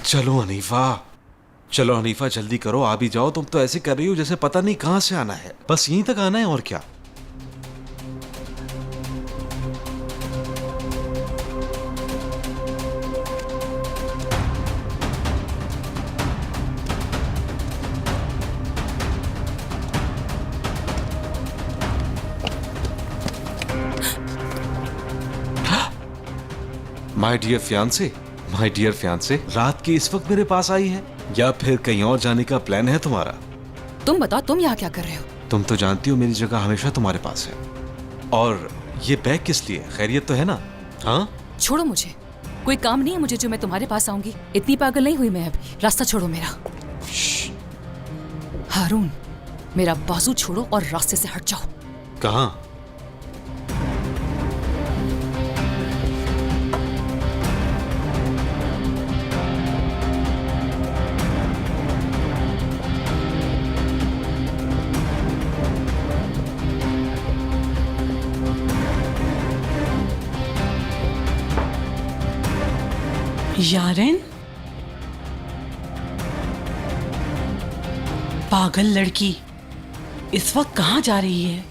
चलो हनीफा, चलो हनीफा जल्दी करो, आ भी जाओ। तुम तो ऐसे कर रही हो जैसे पता नहीं कहां से आना है, बस यहीं तक आना है और क्या। My dear fiancee, my dear fiancee, रात के इस वक्त मेरे पास आई है या फिर कहीं और जाने का प्लान है तुम्हारा? तुम बताओ, तुम यहाँ क्या कर रहे हो? तुम तो जानती हो मेरी जगह हमेशा तुम्हारे पास है। और ये बैग किस लिए? खैरियत तो है ना? हाँ छोड़ो मुझे, कोई काम नहीं है मुझे जो मैं तुम्हारे पास आऊंगी। इतनी पागल नहीं हुई मैं अभी। रास्ता छोड़ो मेरा। हारून, मेरा बाजू छोड़ो और रास्ते से हट जाओ। कहाँ? यारेन, पागल लड़की इस वक्त कहाँ जा रही है?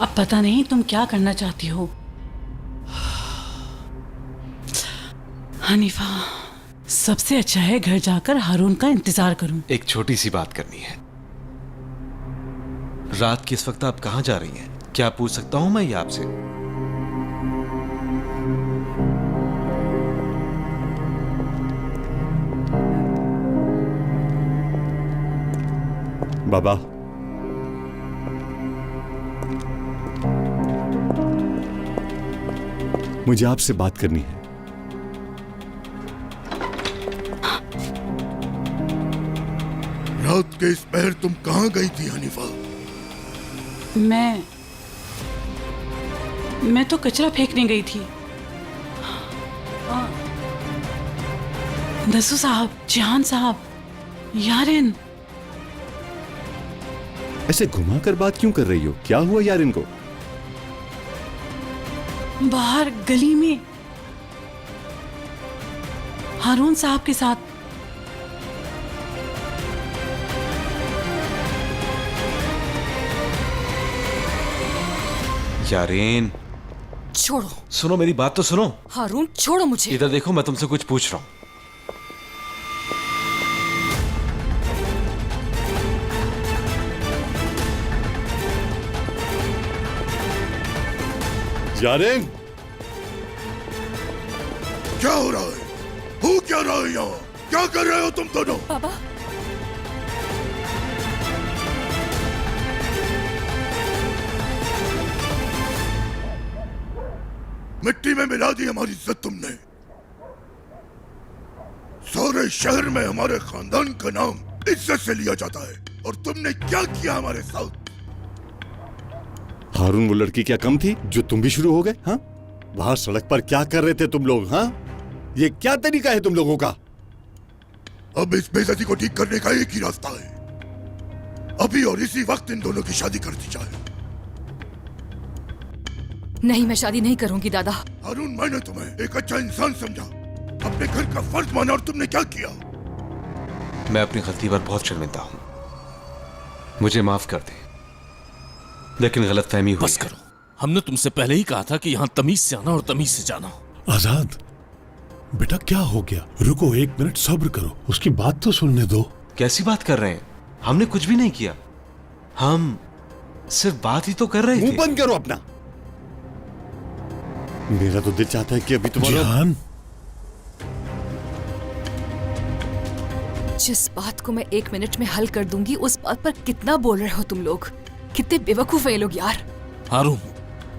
अब पता नहीं तुम क्या करना चाहती हो। हनीफा, सबसे अच्छा है घर जाकर हारून का इंतजार करूं। एक छोटी सी बात करनी है। रात के इस वक्त आप कहाँ जा रही हैं? क्या पूछ सकता हूं मैं ये आपसे? बाबा, मुझे आपसे बात करनी है। रात के इस पहर तुम कहां गई थी हनीफा? मैं तो कचरा फेंकने गई थी। दसू साहब, जहान साहब, यारेन। ऐसे घुमाकर बात क्यों कर रही हो? क्या हुआ यार इनको? बाहर गली में हारून साहब के साथ। यारेन, छोड़ो। सुनो मेरी बात तो सुनो। हारून छोड़ो मुझे। इधर देखो, मैं तुमसे कुछ पूछ रहा हूं। यारेन, क्या हो रहा है? हो क्या रहा है यहाँ? क्या कर रहे हो तुम दोनों? बाबा, मिट्टी में मिला दी हमारी इज्जत तुमने। सारे शहर में हमारे खानदान का नाम इज्जत से लिया जाता है, और तुमने क्या किया हमारे साथ? हारून वो लड़की क्या कम थी जो तुम भी शुरू हो गए? हाँ, बाहर सड़क पर क्या कर रहे थे तुम लोग? हाँ, ये क्या तरीका है तुम लोगों का? अब इस बेइज्जती को ठीक करने का एक ही रास्ता है। अभी और इसी वक्त इन दोनों की शादी कर दी जाए। नहीं, मैं शादी नहीं करूंगी दादा। हारून, मैंने तुम्हें एक अच्छा इंसान समझा, अपने घर का फर्ज माना, और तुमने क्या किया? मैं अपनी गलती पर बहुत शर्मिंदा हूं, मुझे माफ कर दे। लेकिन गलतफहमी हुई। बस करो, हमने तुमसे पहले ही कहा था कि यहाँ तमीज से आना और तमीज से जाना। आजाद बेटा, क्या हो गया? रुको, एक मिनट सब्र करो, उसकी बात तो सुनने दो। कैसी बात कर रहे हैं? हमने कुछ भी नहीं किया, हम सिर्फ बात ही तो कर रहे थे। मुंह बंद करो अपना। मेरा तो दिल चाहता है कि अभी तुम्हारा जान, जिस बात को मैं 1 मिनट में हल कर दूंगी, उस बात पर कितना बोल रहे हो तुम लोग? कितने बेवकूफ है ये लोग यार। हारून,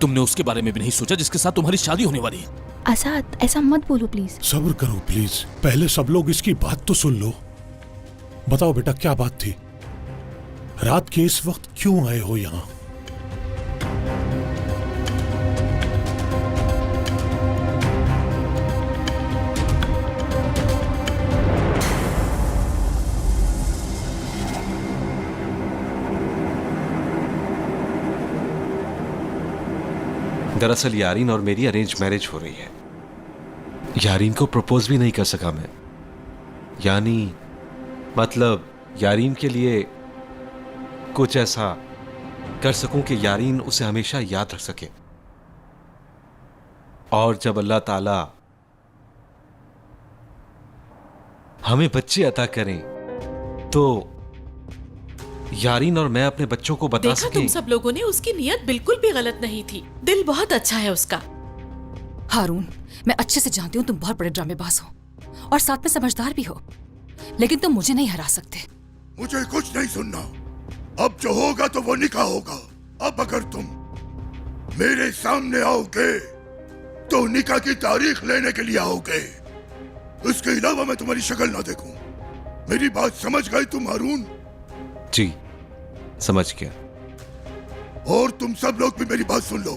तुमने उसके बारे में भी नहीं सोचा जिसके साथ तुम्हारी शादी होने वाली है। आजाद, ऐसा मत बोलो प्लीज। सब्र करो प्लीज, पहले सब लोग इसकी बात तो सुन लो। बताओ बेटा, क्या बात थी? रात के इस वक्त क्यों आए हो यहाँ? दरअसल यारीन और मेरी अरेंज मैरिज हो रही है। यारीन को प्रपोज भी नहीं कर सका मैं, यानी मतलब यारीन के लिए कुछ ऐसा कर सकूं कि यारीन उसे हमेशा याद रख सके। और जब अल्लाह ताला हमें बच्चे अता करें तो यारीन और मैं अपने बच्चों को बता देखा सकें। तुम सब लोगों ने, उसकी नीयत बिल्कुल भी गलत नहीं थी। दिल बहुत अच्छा है उसका। हारून, मैं अच्छे से जानती हूँ तुम बहुत बड़े ड्रामेबाज हो और साथ में समझदार भी हो, लेकिन तुम मुझे नहीं हरा सकते। मुझे कुछ नहीं सुनना। अब जो होगा तो वो निकाह होगा। अब अगर तुम मेरे सामने आओगे तो निकाह की तारीख लेने के लिए आओगे। उसके अलावा मैं तुम्हारी शक्ल ना देखूं। मेरी बात समझ गए तुम हारून? जी समझ गया। और तुम सब लोग भी मेरी बात सुन लो।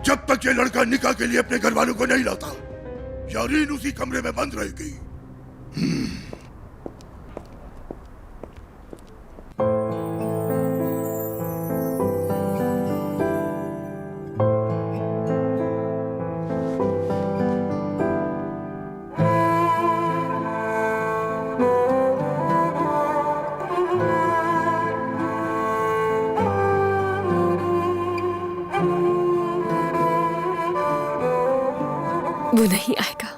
जब तक ये लड़का निकाह के लिए अपने घर वालों को नहीं लाता, यारीन उसी कमरे में बंद रहेगी। वो नहीं आएगा।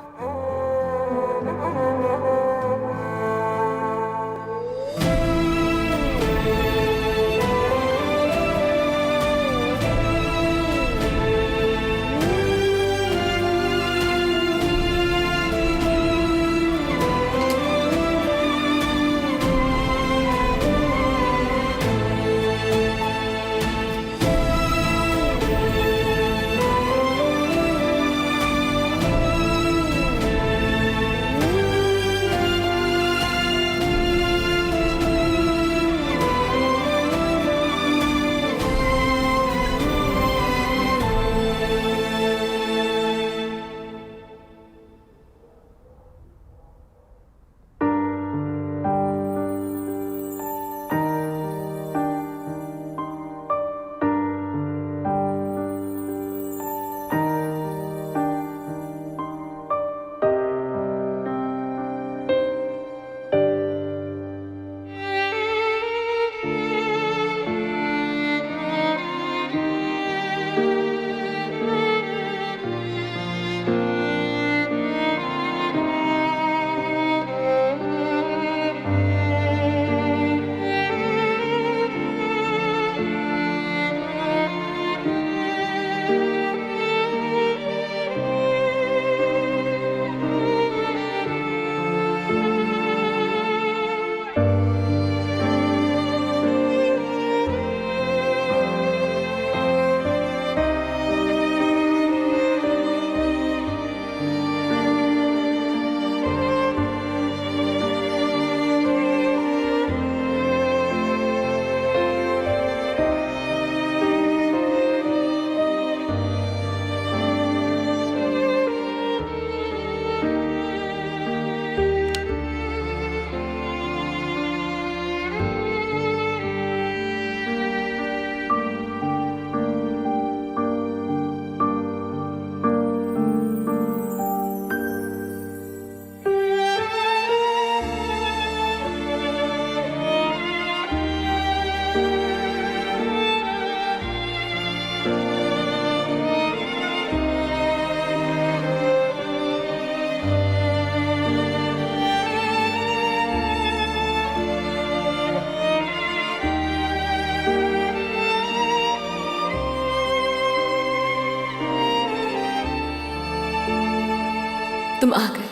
तुम आ गए।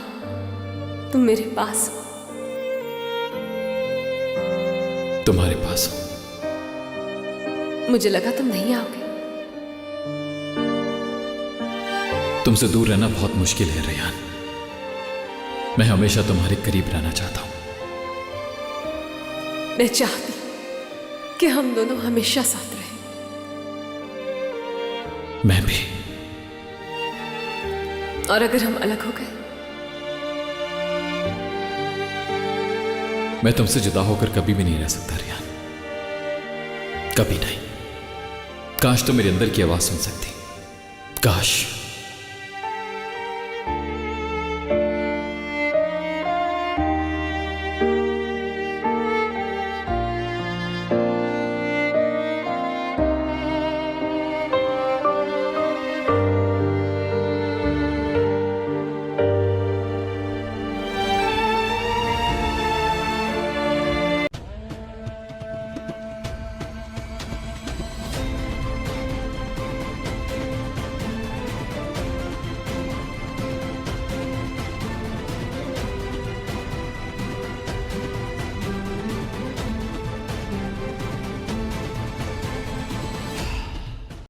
तुम मेरे पास हो। तुम्हारे पास हो। मुझे लगा तुम नहीं आओगे। तुमसे दूर रहना बहुत मुश्किल है रेयान। मैं हमेशा तुम्हारे करीब रहना चाहता हूं। मैं चाहती कि हम दोनों हमेशा साथ रहें। मैं भी। और अगर हम अलग हो गए? मैं तुमसे जुदा होकर कभी भी नहीं रह सकता रेयान, कभी नहीं। काश तो मेरे अंदर की आवाज सुन सकती। काश